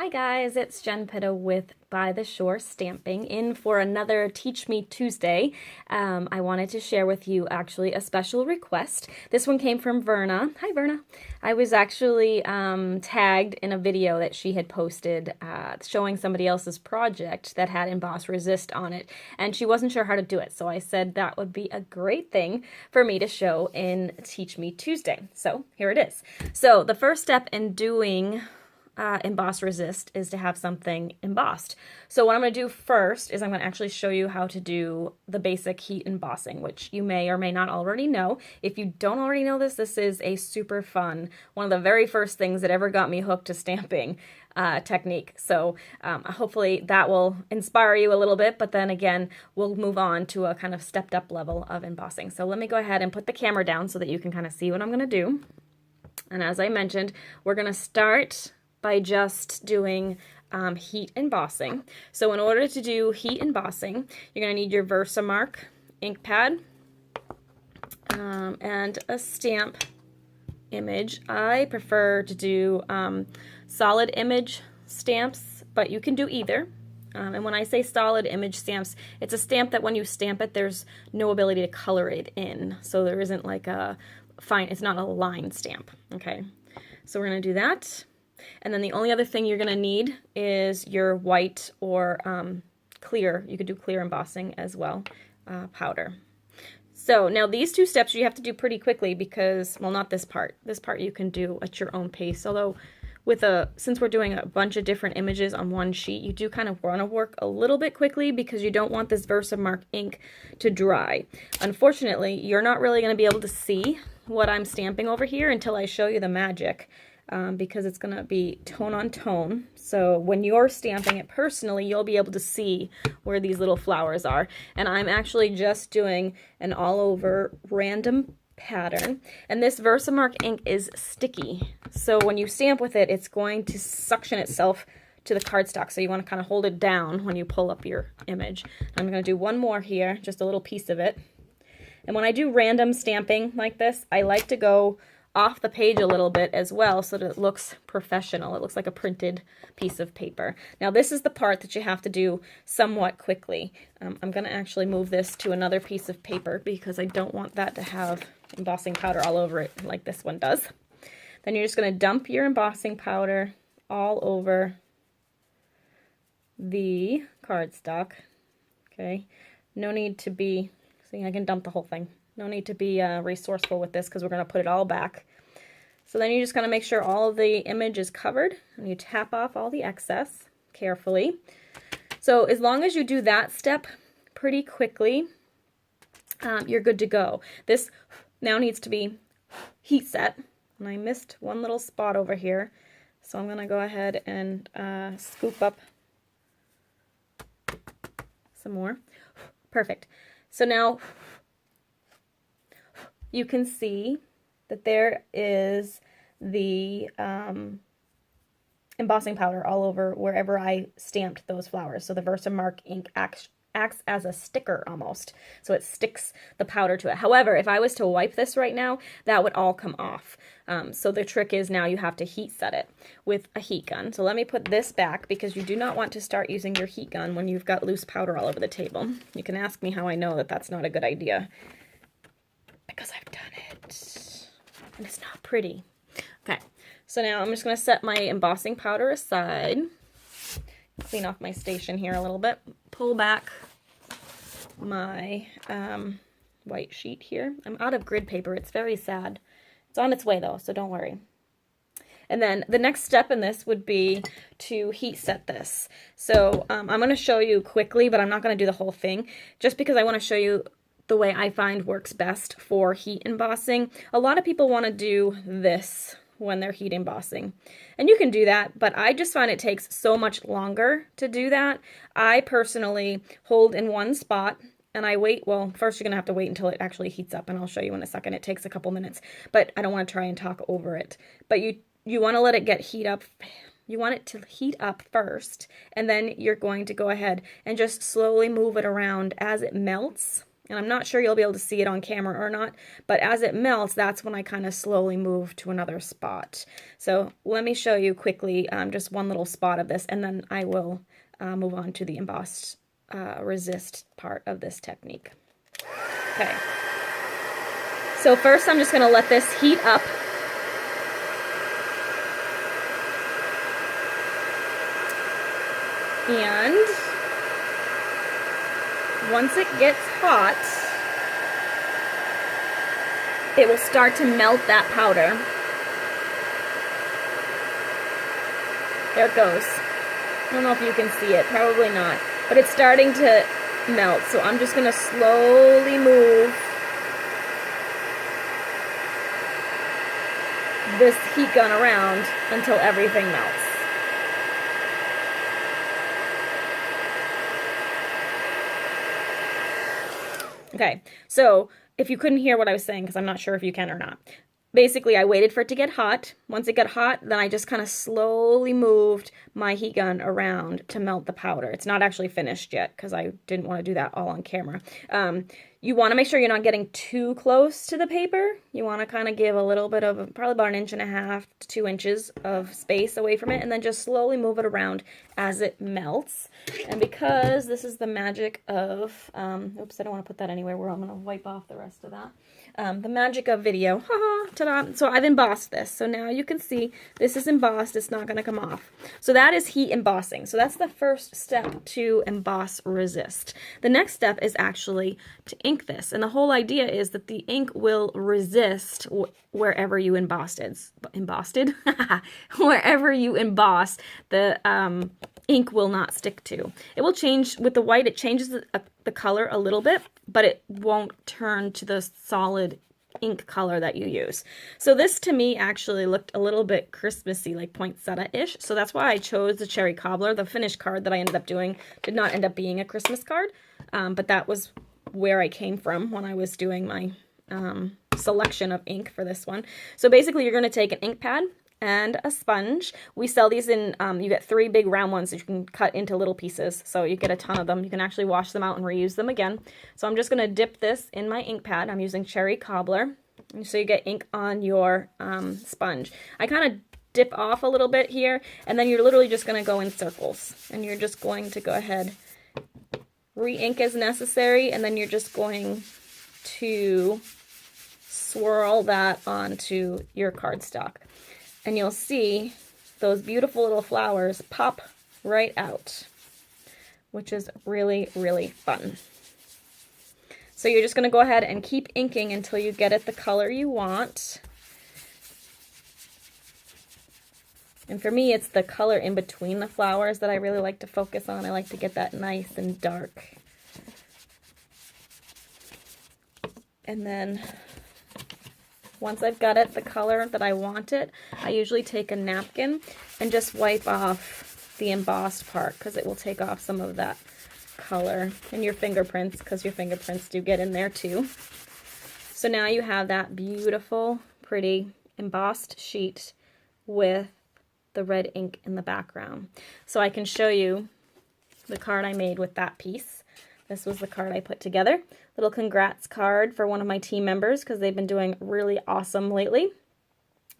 Hi guys, it's Jen Pitta with By the Shore Stamping in for another Teach Me Tuesday. I wanted to share with you actually a special request. This one came from Verna. Hi Verna. I was actually tagged in a video that she had posted showing somebody else's project that had Emboss Resist on it, and she wasn't sure how to do it. So I said that would be a great thing for me to show in Teach Me Tuesday. So here it is. So the first step in doing Emboss Resist is to have something embossed. So what I'm going to do first is I'm going to actually show you how to do the basic heat embossing, which you may or may not already know. If you don't already know this, this is a super fun, one of the very first things that ever got me hooked to stamping technique. So hopefully that will inspire you a little bit, but then again, we'll move on to a kind of stepped up level of embossing. So let me go ahead and put the camera down so that you can kind of see what I'm going to do. And as I mentioned, we're going to start by just doing heat embossing. So in order to do heat embossing, you're going to need your Versamark ink pad and a stamp image. I prefer to do solid image stamps, but you can do either. And when I say solid image stamps, it's a stamp that when you stamp it, there's no ability to color it in. So there isn't like a fine, it's not a line stamp. Okay, so we're going to do that. And then the only other thing you're going to need is your white or clear, you could do clear embossing as well, powder. So now these two steps you have to do pretty quickly because, well, not this part. This part you can do at your own pace, although since we're doing a bunch of different images on one sheet, you do kind of want to work a little bit quickly because you don't want this Versamark ink to dry. Unfortunately, you're not really going to be able to see what I'm stamping over here until I show you the magic. Because it's going to be tone on tone. So when you're stamping it personally, you'll be able to see where these little flowers are. And I'm actually just doing an all over random pattern. And this Versamark ink is sticky. So when you stamp with it, it's going to suction itself to the cardstock. So you want to kind of hold it down when you pull up your image. I'm going to do one more here, just a little piece of it. And when I do random stamping like this, I like to go off the page a little bit as well so that it looks professional. It looks like a printed piece of paper. Now this is the part that you have to do somewhat quickly. I'm going to actually move this to another piece of paper because I don't want that to have embossing powder all over it like this one does. Then you're just going to dump your embossing powder all over the cardstock. Okay, no need to be, see, I can dump the whole thing. No need to be resourceful with this because we're going to put it all back. So then you're just going to make sure all of the image is covered and you tap off all the excess carefully. So as long as you do that step pretty quickly, you're good to go. This now needs to be heat set. And I missed one little spot over here. So I'm going to go ahead and scoop up some more. Perfect. So now you can see that there is the embossing powder all over wherever I stamped those flowers. So the Versamark ink acts as a sticker almost. So it sticks the powder to it. However, if I was to wipe this right now, that would all come off. So the trick is now you have to heat set it with a heat gun. So let me put this back because you do not want to start using your heat gun when you've got loose powder all over the table. You can ask me how I know that that's not a good idea. Because I've done it, and it's not pretty. Okay, so now I'm just going to set my embossing powder aside, clean off my station here a little bit, pull back my white sheet here. I'm out of grid paper. It's very sad. It's on its way though, so don't worry. And then the next step in this would be to heat set this. So I'm going to show you quickly, but I'm not going to do the whole thing, just because I want to show you the way I find works best for heat embossing. A lot of people want to do this when they're heat embossing, and you can do that, but I just find it takes so much longer to do that. I personally hold in one spot and I wait. Well, first you're gonna have to wait until it actually heats up, and I'll show you in a second. It takes a couple minutes, but I don't want to try and talk over it. But you want to let it heat up. You want it to heat up first, and then you're going to go ahead and just slowly move it around as it melts. And I'm not sure you'll be able to see it on camera or not, but as it melts, that's when I kind of slowly move to another spot. So let me show you quickly just one little spot of this, and then I will move on to the embossed resist part of this technique. Okay. So first I'm just going to let this heat up. And once it gets hot, it will start to melt that powder. There it goes. I don't know if you can see it, probably not, but it's starting to melt. So I'm just going to slowly move this heat gun around until everything melts. Okay, so if you couldn't hear what I was saying, because I'm not sure if you can or not, basically I waited for it to get hot. Once it got hot, then I just kind of slowly moved my heat gun around to melt the powder. It's not actually finished yet because I didn't want to do that all on camera. You want to make sure you're not getting too close to the paper. You want to kind of give a little bit of, probably about 1.5 to 2 inches of space away from it, and then just slowly move it around as it melts. And because this is the magic of, oops, I don't want to put that anywhere where I'm going to wipe off the rest of that. The magic of video. Haha, ta-da. So I've embossed this. So now you can see this is embossed. It's not going to come off. So that is heat embossing. So that's the first step to emboss resist. The next step is actually to ink this. And the whole idea is that the ink will resist wherever you embossed it. Wherever you emboss, the ink will not stick to. It will change with the white. It changes the color a little bit, but it won't turn to the solid ink color that you use. So this to me actually looked a little bit Christmassy, like poinsettia-ish. So that's why I chose the cherry cobbler. The finished card that I ended up doing did not end up being a Christmas card, but that was where I came from when I was doing my selection of ink for this one. So basically you're going to take an ink pad and a sponge. We sell these in, you get 3 big round ones that you can cut into little pieces, so you get a ton of them. You can actually wash them out and reuse them again. So I'm just going to dip this in my ink pad. I'm using cherry cobbler, so you get ink on your sponge. I kind of dip off a little bit here, and then you're literally just going to go in circles, and you're just going to go ahead, re-ink as necessary, and then you're just going to swirl that onto your cardstock. And you'll see those beautiful little flowers pop right out, which is really, really fun. So you're just going to go ahead and keep inking until you get it the color you want. And for me, it's the color in between the flowers that I really like to focus on. I like to get that nice and dark. And then once I've got it the color that I want it, I usually take a napkin and just wipe off the embossed part because it will take off some of that color, and your fingerprints, because your fingerprints do get in there too. So now you have that beautiful, pretty embossed sheet with the red ink in the background. So I can show you the card I made with that piece. This was the card I put together. Little congrats card for one of my team members because they've been doing really awesome lately.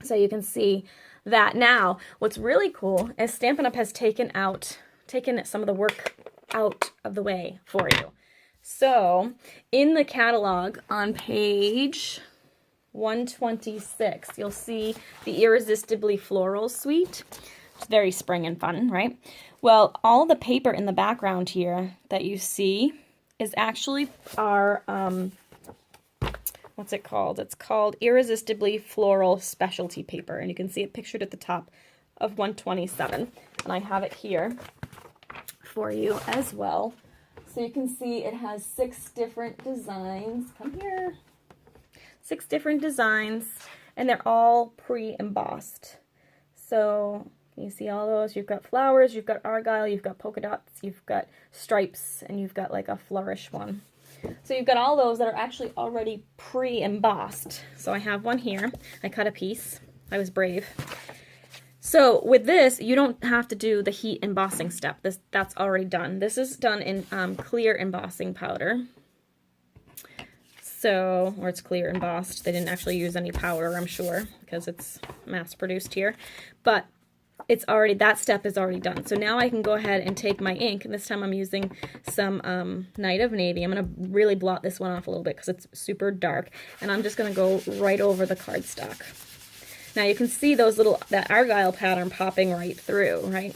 So you can see that. Now, what's really cool is Stampin' Up! Has taken some of the work out of the way for you. So in the catalog on page 126, you'll see the Irresistibly Floral Suite. It's very spring and fun, right? Well, all the paper in the background here that you see is actually our, what's it called? It's called Irresistibly Floral Specialty Paper, and you can see it pictured at the top of 127, and I have it here for you as well. So you can see it has 6 different designs. Come here. 6 different designs, and they're all pre-embossed. So you see all those. You've got flowers, you've got argyle, you've got polka dots, you've got stripes, and you've got like a flourish one. So you've got all those that are actually already pre-embossed. So I have one here. I cut a piece. I was brave. So with this, you don't have to do the heat embossing step. That's already done. This is done in clear embossing powder. So, or it's clear embossed. They didn't actually use any powder, I'm sure, because it's mass produced here. But it's already, that step is already done. So now I can go ahead and take my ink, and this time I'm using some Night of Navy. I'm going to really blot this one off a little bit because it's super dark, and I'm just going to go right over the cardstock. Now you can see those that argyle pattern popping right through, right?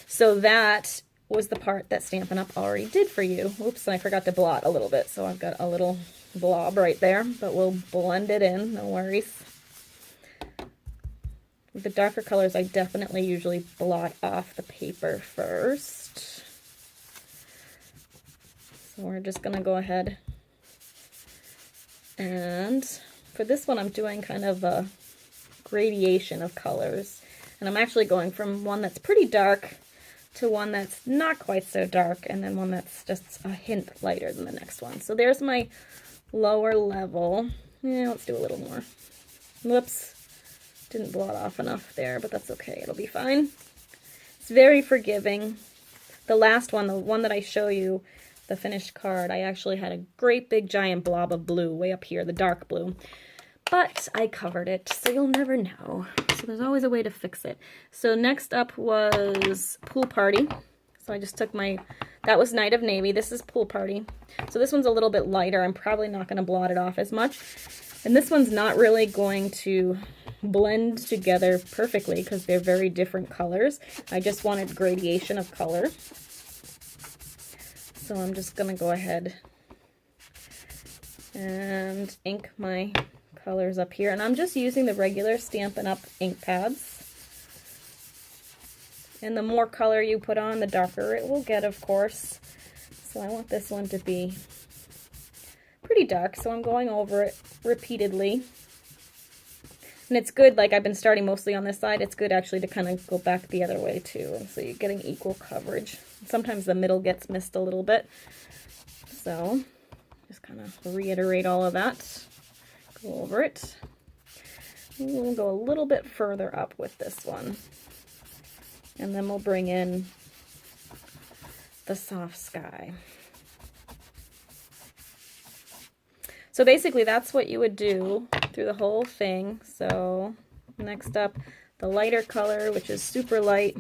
So that was the part that Stampin' Up! Already did for you. Oops, and I forgot to blot a little bit, so I've got a little blob right there, but we'll blend it in, no worries. With the darker colors, I definitely usually blot off the paper first. So we're just going to go ahead and for this one I'm doing kind of a gradation of colors. And I'm actually going from one that's pretty dark to one that's not quite so dark, and then one that's just a hint lighter than the next one. So there's my lower level. Yeah, let's do a little more. Whoops. Didn't blot off enough there, but that's okay. It'll be fine. It's very forgiving. The last one, the one that I show you, the finished card, I actually had a great big giant blob of blue way up here, the dark blue. But I covered it, so you'll never know. So there's always a way to fix it. So next up was Pool Party. So I just took that was Night of Navy. This is Pool Party. So this one's a little bit lighter. I'm probably not going to blot it off as much. And this one's not really going to blend together perfectly because they're very different colors. I just wanted gradation of color. So I'm just going to go ahead and ink my colors up here. And I'm just using the regular Stampin' Up! Ink pads. And the more color you put on, the darker it will get, of course. So I want this one to be pretty dark, so I'm going over it repeatedly. And it's good, like I've been starting mostly on this side, it's good actually to kind of go back the other way too, and so you're getting equal coverage. Sometimes the middle gets missed a little bit. So just kind of reiterate all of that. Go over it. We'll go a little bit further up with this one. And then we'll bring in the soft sky. So basically that's what you would do through the whole thing. So next up, the lighter color, which is super light.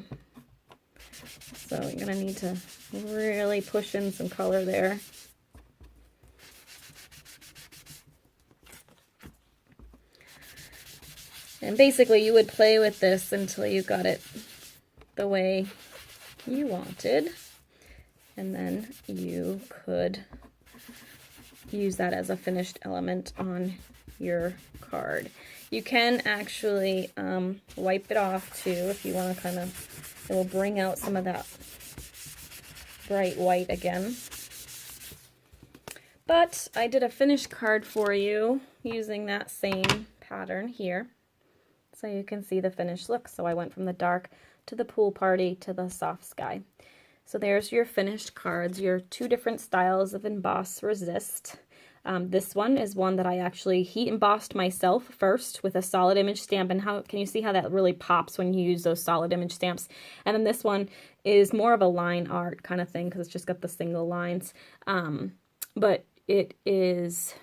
So you're going to need to really push in some color there. And basically you would play with this until you got it the way you wanted, and then you could use that as a finished element on your card. You can actually wipe it off too if you want to kind of, it will bring out some of that bright white again. But I did a finished card for you using that same pattern here, so you can see the finished look. So I went from the dark to the Pool Party to the soft sky. So there's your finished cards, your two different styles of Emboss Resist. This one is one that I actually heat embossed myself first with a solid image stamp, and how can you see how that really pops when you use those solid image stamps? And then this one is more of a line art kind of thing because it's just got the single lines, but it is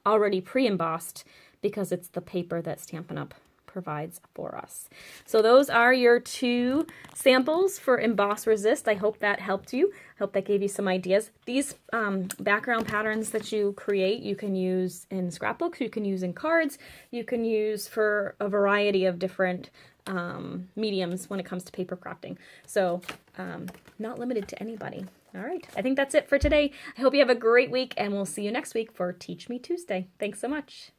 already pre-embossed because it's the paper that Stampin' Up! Provides for us. So those are your two samples for Emboss Resist. I hope that helped you. I hope that gave you some ideas. These background patterns that you create, you can use in scrapbooks, you can use in cards, you can use for a variety of different mediums when it comes to paper crafting. So not limited to anybody. All right, I think that's it for today. I hope you have a great week, and we'll see you next week for Teach Me Tuesday. Thanks so much.